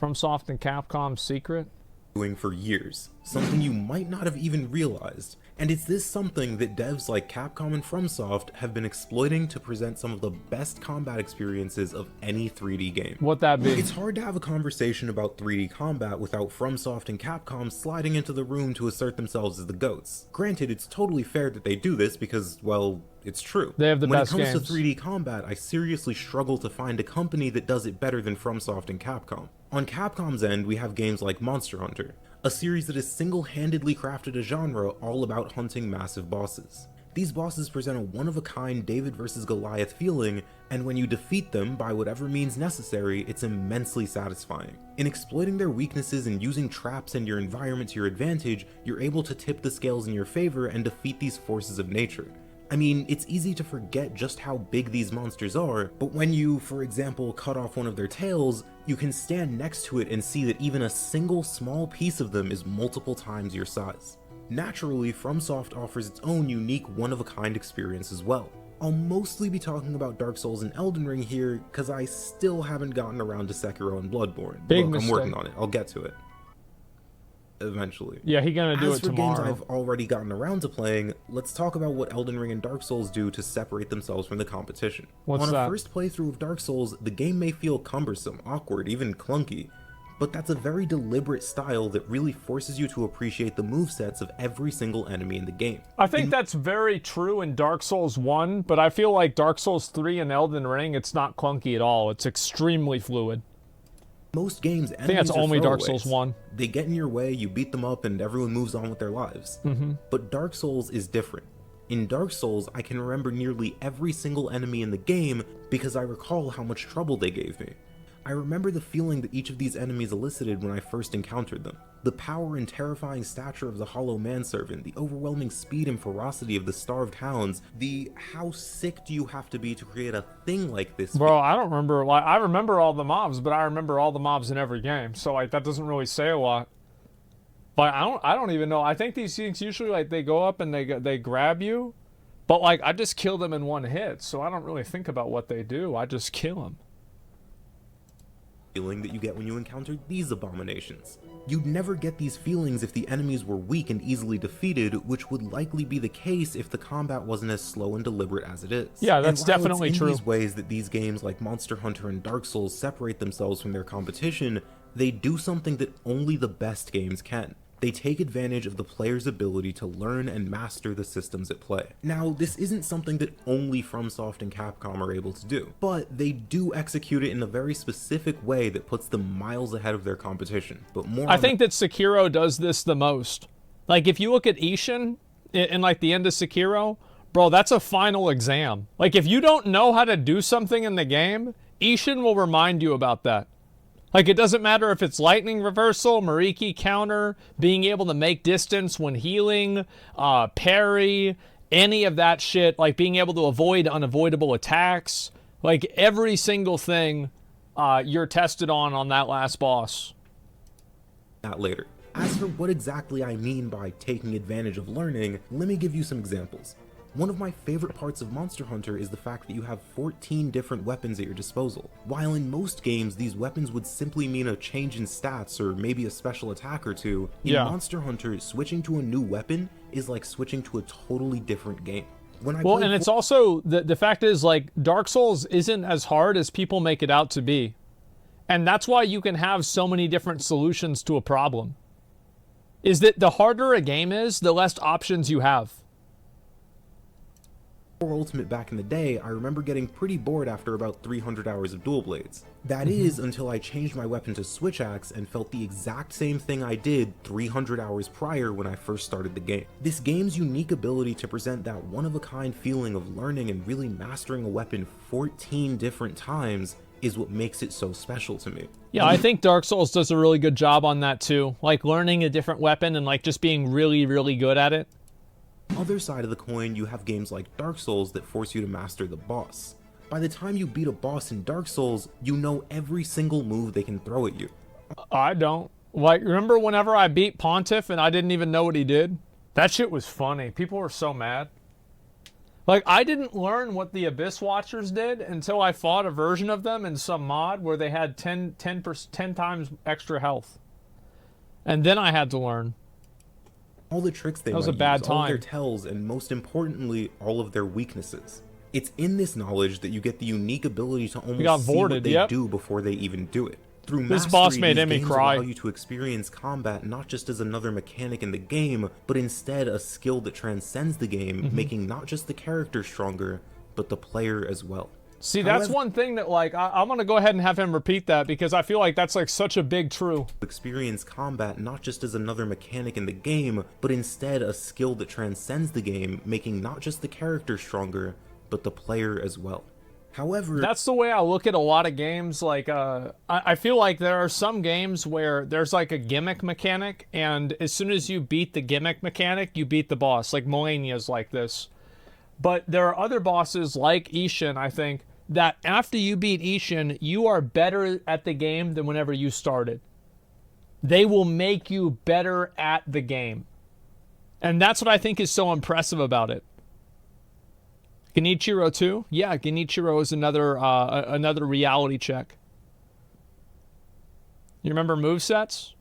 FromSoft and Capcom's secret? Doing for years, something you might not have even realized. And it's this something that devs like Capcom and FromSoft have been exploiting to present some of the best combat experiences of any 3D game. What that be? It's hard to have a conversation about 3D combat without FromSoft and Capcom sliding into the room to assert themselves as the GOATs. Granted, it's totally fair that they do this because, well, it's true. They have the best games. When it comes to 3D combat, I seriously struggle to find a company that does it better than FromSoft and Capcom. On Capcom's end, we have games like Monster Hunter, a series that has single-handedly crafted a genre all about hunting massive bosses. These bosses present a one-of-a-kind David versus Goliath feeling, and when you defeat them by whatever means necessary, it's immensely satisfying. In exploiting their weaknesses and using traps and your environment to your advantage, you're able to tip the scales in your favor and defeat these forces of nature. I mean, it's easy to forget just how big these monsters are, but when you, for example, cut off one of their tails, you can stand next to it and see that even a single small piece of them is multiple times your size. Naturally, FromSoft offers its own unique one-of-a-kind experience as well. I'll mostly be talking about Dark Souls and Elden Ring here, cause I still haven't gotten around to Sekiro and Bloodborne. Big Look, mistake. I'm working on it, I'll get to it. Eventually. Yeah, he's gonna do As it for tomorrow. games I've already gotten around to playing, let's talk about what Elden Ring and Dark Souls do to separate themselves from the competition. What's On that? a first playthrough of Dark Souls, the game may feel cumbersome, awkward, even clunky, but that's a very deliberate style that really forces you to appreciate the movesets of every single enemy in the game. I think that's very true in Dark Souls 1, but I feel like Dark Souls 3 and Elden Ring, it's not clunky at all. It's extremely fluid. Most games, I think that's only Dark Souls 1. They get in your way, you beat them up, and everyone moves on with their lives. But Dark Souls is different. In Dark Souls, I can remember nearly every single enemy in the game because I recall how much trouble they gave me. I remember the feeling that each of these enemies elicited when I first encountered them. The power and terrifying stature of the Hollow Manservant, the overwhelming speed and ferocity of the Starved Hounds, the how sick do you have to be to create a thing like this? Bro, I don't remember, like, I remember all the mobs, but I remember all the mobs in every game, so, like, that doesn't really say a lot. But I don't even know. I think these things usually, like, they go up and they grab you, but, like, I just kill them in one hit, so I don't really think about what they do. I just kill them. Feeling that you get when you encounter these abominations. You'd never get these feelings if the enemies were weak and easily defeated, which would likely be the case if the combat wasn't as slow and deliberate as it is. Yeah, that's and while definitely it's in true. these ways that these games like Monster Hunter and Dark Souls separate themselves from their competition, they do something that only the best games can. They take advantage of the player's ability to learn and master the systems at play. Now, this isn't something that only FromSoft and Capcom are able to do, but they do execute it in a very specific way that puts them miles ahead of their competition. But more I think that Sekiro does this the most. Like, if you look at Ishin in like the end of Sekiro, bro, that's a final exam. Like, if you don't know how to do something in the game, Ishin will remind you about that. Like, it doesn't matter if it's lightning reversal, Mariki counter, being able to make distance when healing, parry, any of that shit, like being able to avoid unavoidable attacks. Like, every single thing you're tested on that last boss. that later. As for what exactly I mean by taking advantage of learning, let me give you some examples. One of my favorite parts of Monster Hunter is the fact that you have 14 different weapons at your disposal. While in most games, these weapons would simply mean a change in stats or maybe a special attack or two, in Monster Hunter, switching to a new weapon is like switching to a totally different game. And it's also, the fact is, like, Dark Souls isn't as hard as people make it out to be. And that's why you can have so many different solutions to a problem. Is that the harder a game is, the less options you have. Ultimate back in the day, I remember getting pretty bored after about 300 hours of dual blades. That is until I changed my weapon to switch axe and felt the exact same thing I did 300 hours prior when I first started the game. This game's unique ability to present that one-of-a-kind feeling of learning and really mastering a weapon 14 different times is what makes it so special to me. Yeah, I think Dark Souls does a really good job on that too. Like, learning a different weapon and, like, just being really, really good at it. Other side of the coin, you have games like Dark Souls that force you to master the boss. By the time you beat a boss in Dark Souls, you know every single move they can throw at you. I don't. Like, remember whenever I beat Pontiff and I didn't even know what he did? That shit was funny. People were so mad. Like, I didn't learn what the Abyss Watchers did until I fought a version of them in some mod where they had 10 times extra health. And then I had to learn. All the tricks they That was might a bad use, all of their time. tells, and most importantly, all of their weaknesses. It's in this knowledge that you get the unique ability to got almost see voided, what they yep. do before they even do it. Through This mastery, boss made these Emmy games cry. allow you to experience combat not just as another mechanic in the game, but instead a skill that transcends the game, making not just the character stronger, but the player as well. See, that's However, one thing that, like, I'm going to go ahead and have him repeat that because I feel like that's, like, such a big true. experience combat not just as another mechanic in the game, but instead a skill that transcends the game, making not just the character stronger, but the player as well. However, That's the way I look at a lot of games. Like, I feel like there are some games where there's like a gimmick mechanic, and as soon as you beat the gimmick mechanic, you beat the boss. Like Malenia's like this. But there are other bosses like Ishin, I think, that after you beat Ishin, you are better at the game than whenever you started. They will make you better at the game. And that's what I think is so impressive about it. Genichiro too? Yeah, Genichiro is another reality check. You remember movesets?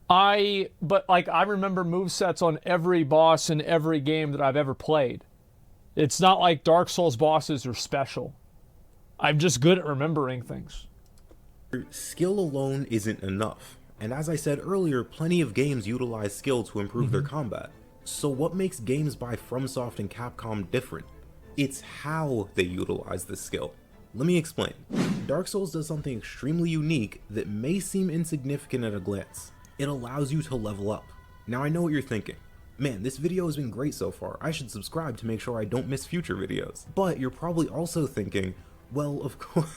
I remember movesets on every boss in every game that I've ever played. It's not like Dark Souls bosses are special. I'm just good at remembering things. skill alone isn't enough. And as I said earlier, plenty of games utilize skill to improve their combat. So what makes games by FromSoft and Capcom different? It's how they utilize this skill. Let me explain. Dark Souls does something extremely unique that may seem insignificant at a glance. It allows you to level up. Now I know what you're thinking. Man, this video has been great so far. I should subscribe to make sure I don't miss future videos. But you're probably also thinking, well, of course...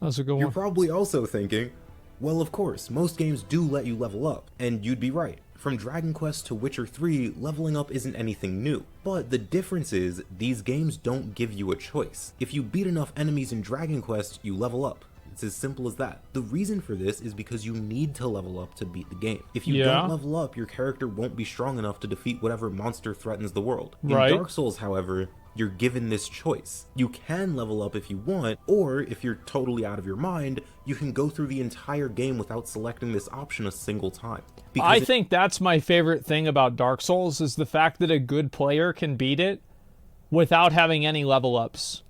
That's a good You're one. probably also thinking, well, of course, most games do let you level up, and you'd be right. From Dragon Quest to Witcher 3, leveling up isn't anything new. But the difference is, these games don't give you a choice. If you beat enough enemies in Dragon Quest, you level up. It's as simple as that. The reason for this is because you need to level up to beat the game. If you don't level up, your character won't be strong enough to defeat whatever monster threatens the world. In Dark Souls, however, you're given this choice. You can level up if you want, or if you're totally out of your mind, you can go through the entire game without selecting this option a single time. I think that's my favorite thing about Dark Souls is the fact that a good player can beat it without having any level ups.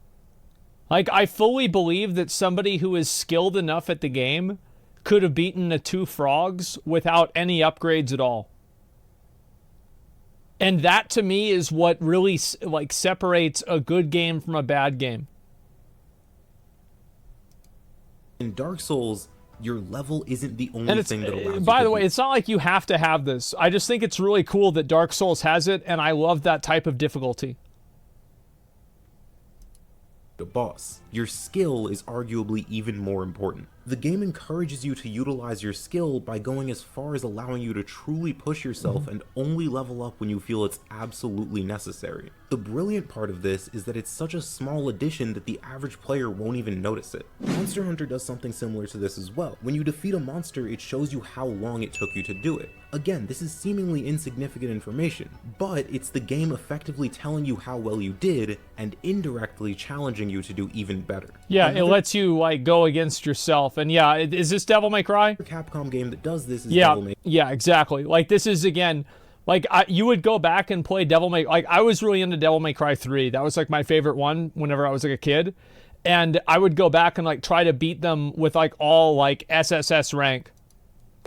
Like, I fully believe that somebody who is skilled enough at the game could have beaten the two frogs without any upgrades at all. And that, to me, is what really, like, separates a good game from a bad game. in Dark Souls, your level isn't the only thing that allows you by the to way, it's not like you have to have this. I just think it's really cool that Dark Souls has it, and I love that type of difficulty. The boss. Your skill is arguably even more important. The game encourages you to utilize your skill by going as far as allowing you to truly push yourself and only level up when you feel it's absolutely necessary. The brilliant part of this is that it's such a small addition that the average player won't even notice it. Monster Hunter does something similar to this as well. When you defeat a monster, it shows you how long it took you to do it. Again, this is seemingly insignificant information, but it's the game effectively telling you how well you did and indirectly challenging you to do even better. Yeah, it lets you, like, go against yourself. And yeah, is this Devil May Cry? The Capcom game that does this is Devil May Cry. Yeah, exactly. Like, this is, again, like, you would go back and play Devil May... Like, I was really into Devil May Cry 3. That was, like, my favorite one whenever I was, like, a kid. And I would go back and, like, try to beat them with, like, all, like, SSS rank.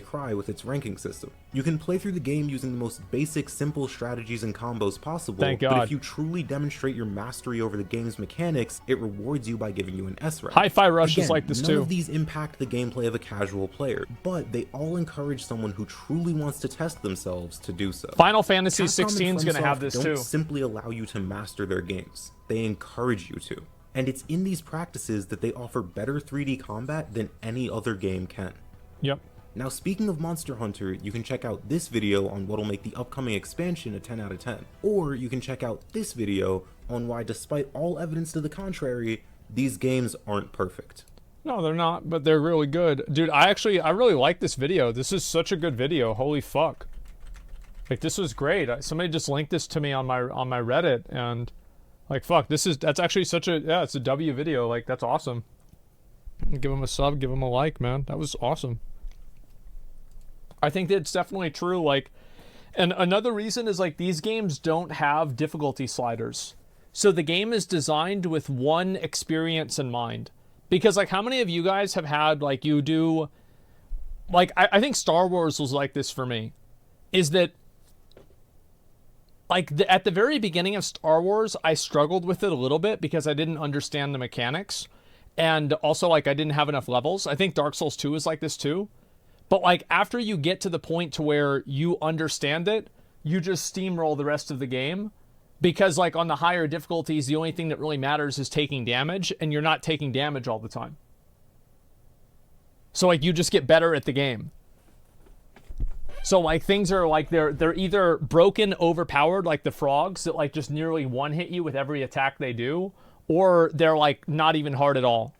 Cry with its ranking system. You can play through the game using the most basic, simple strategies and combos possible, Thank God. But if you truly demonstrate your mastery over the game's mechanics, it rewards you by giving you an S rank. Hi-Fi Rush Again, is like this none too. of these impact the gameplay of a casual player, but they all encourage someone who truly wants to test themselves to do so. Final Fantasy Capcom 16 and is going to have FromSoft this don't too. simply allow you to master their games. They encourage you to. And it's in these practices that they offer better 3D combat than any other game can. Yep. Now, speaking of Monster Hunter, you can check out this video on what'll make the upcoming expansion a 10 out of 10. Or you can check out this video on why, despite all evidence to the contrary, these games aren't perfect. No, they're not, but they're really good. Dude, I really like this video. This is such a good video. Holy fuck. Like, this was great. Somebody just linked this to me on my Reddit, and like, fuck, that's actually such a, yeah, it's a W video. Like, that's awesome. Give him a sub, give him a like, man. That was awesome. I think that it's definitely true. Like, and another reason is, like, these games don't have difficulty sliders. So the game is designed with one experience in mind. Because, like, how many of you guys have had, like, you do, like, I think Star Wars was like this for me. Is that, like, at the very beginning of Star Wars, I struggled with it a little bit because I didn't understand the mechanics. And also, like, I didn't have enough levels. I think Dark Souls 2 is like this too. But, like, after you get to the point to where you understand it, you just steamroll the rest of the game. Because, like, on the higher difficulties, the only thing that really matters is taking damage, and you're not taking damage all the time. So, like, you just get better at the game. So, like, things are, like, they're either broken, overpowered, like the frogs that, like, just nearly one-hit you with every attack they do, or they're, like, not even hard at all.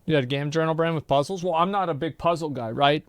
You had a game journal, Brand, with puzzles? Well, I'm not a big puzzle guy, right?